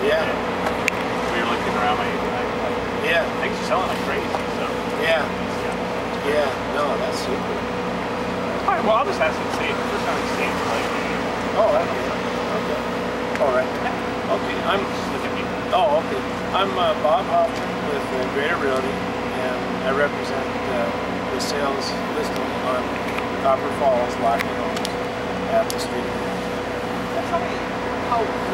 Yeah. We were looking around, yeah. Things are selling like crazy, so. Yeah. Yeah, no, that's super. All right, well, I'll just ask you to see. First time we've seen like. Oh, okay. Okay. All right. Okay, Oh, okay. I'm Bob Hoffman with Greater Realty, and I represent the sales listing on Copper Falls, Lockheed Homes at the street. Tell me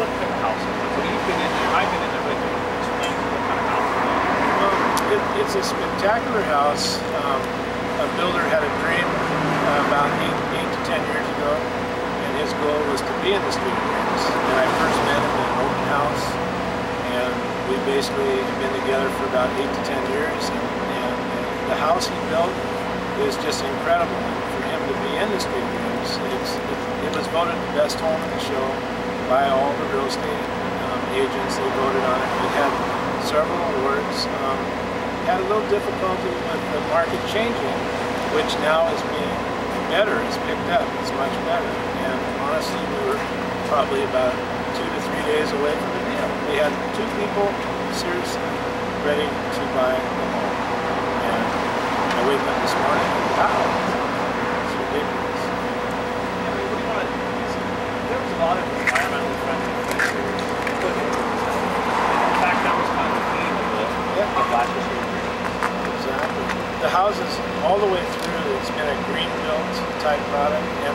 what kind of house it is. So you've been in there, I've been in there, but explain what kind of house it is. Well, it's a spectacular house. A builder had a dream about 8 to 10 years ago, and his goal was to be in the street dreams. And I first met him in an open house, and we basically have been together for about 8 to 10 years. And the house he built is just incredible. And for him to be in the street dreams, it was voted the best home in the show by all the real estate agents. They voted on it. We had several awards. Had a little difficulty with the market changing, which now is being better, it's picked up, it's much better. And honestly, we were probably about 2 to 3 days away from the deal. We had 2 people seriously ready to buy the home. And I wake up this morning and wow, it's ridiculous. Yeah, I mean, what do you want to, there was a lot of environmental friendly features put in. In fact, that was kind of the theme of the last year. Exactly. The houses, all the way through, it's been a green built type product, and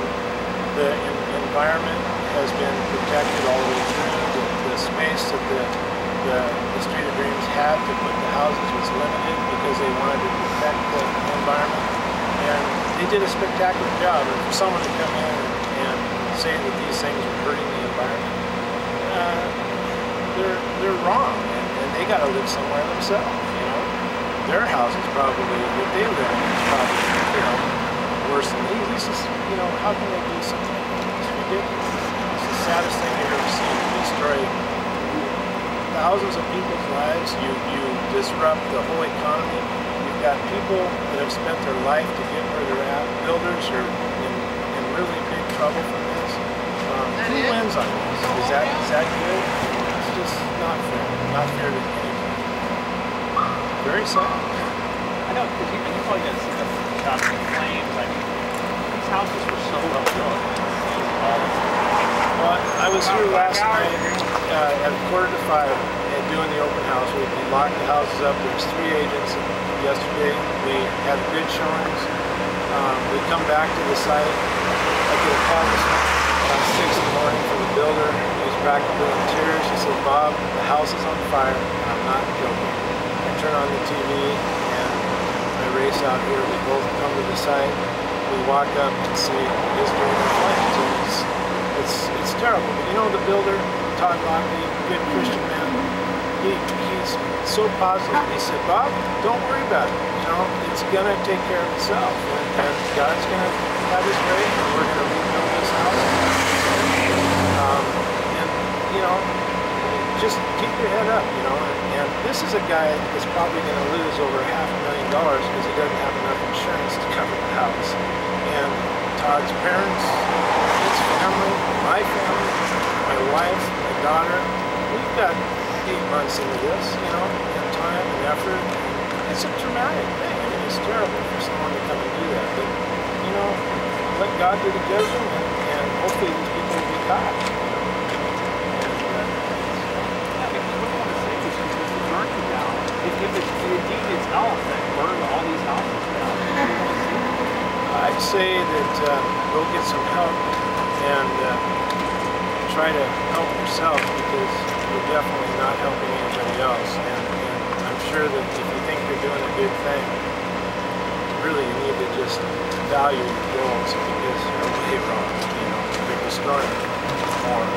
the environment has been protected all the way through. The space that the Street of Dreams had to put the houses was limited because they wanted to protect the environment, and they did a spectacular job. And for someone to come in and say that these things are hurting the environment, they're wrong, and they got to live somewhere themselves. You know, their house is probably what they live in is probably worse than these. This is how can they do something like that? It's ridiculous. It's the saddest thing I've ever seen. You destroy thousands of people's lives. You disrupt the whole economy. You've got people that have spent their life to get where they're at. Builders are in really big trouble from this. Who wins on this? Is that good? It's just not fair. Not fair to anybody. Very sad. I know, because even you probably got to see the shops in flames. I mean, these houses were so well built. Well, I was here last night at 4:45 and doing the open house. We locked the houses up. There was 3 agents yesterday. We had good showings. We come back to the site. I get a call this about 6 in the morning from the builder. He's practically in tears. He said, "Bob, the house is on fire." And I'm not joking. I turn on the TV and I race out here. We both come to the site. We walk up and see his dream in flames. It's terrible. But the builder, Todd Lockley, good Christian man, he's so positive. He said, "Bob, don't worry about it. It's going to take care of itself. And God's going to have his way, and we're going to rebuild this house." Just keep your head up, and this is a guy that's probably going to lose over $500,000 because he doesn't have enough insurance to cover the house. And Todd's parents, his family, my family, my wife, my daughter, we've got 8 months into this, and time and effort. It's a traumatic thing. I mean, it's terrible for someone to come and do that, but, let God do the judging, and hopefully these people will be caught. If indeed it's ours that burned all these houses down. I'd say that go get some help and try to help yourself, because you're definitely not helping anybody else. And I'm sure that if you think you're doing a good thing, really you need to just value your goals, because you're way wrong. You're destroying more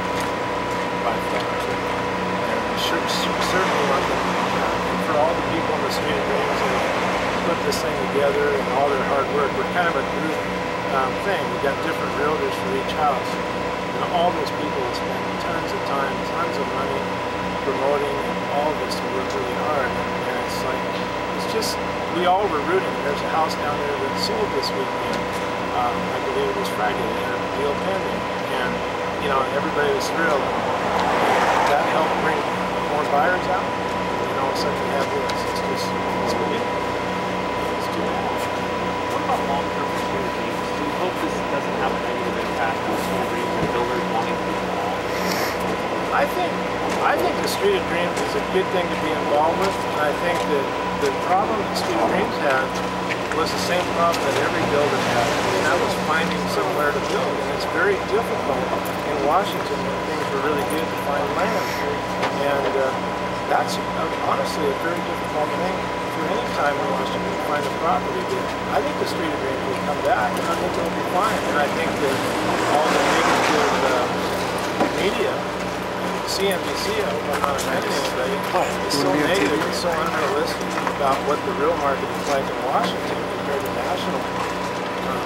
by far. And certainly want to for all the people in the Street of Dreams that put this thing together and all their hard work. We're kind of a group thing. We've got different realtors for each house. And all those people have spent tons of time, tons of money promoting all of this to work really hard. And it's like, we all were rooting. There's a house down there that sold this weekend. I believe it was Friday. They had a deal pending. And, everybody was thrilled. That helped bring looks like we have this. It's just, it's ridiculous. It's too bad. What about long-term for Street of Dreams? Do you hope this doesn't have a negative impact on Street of Dreams and builders wanting to be involved? I think the Street of Dreams is a good thing to be involved with, and I think that the problem that Street of Dreams had was the same problem that every builder had, and that was finding somewhere to build. And it's very difficult in Washington when things were really good to find land. And that's honestly a very difficult thing for any time in Washington to find a property. But I think the Street of Dreams will come back, and I think it'll be fine. And I think that all the negative media, CNBC, I hope I'm not offending anybody, is so negative and so unrealistic about what the real market is like in Washington compared to national.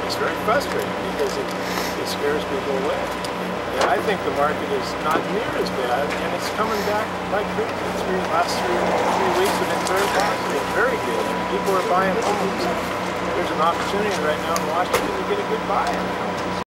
It's very frustrating because it scares people away. And I think the market is not near as bad, and it's coming back like crazy. Last three weeks have been very positive, very good. People are buying homes. There's an opportunity right now in Washington to get a good buy.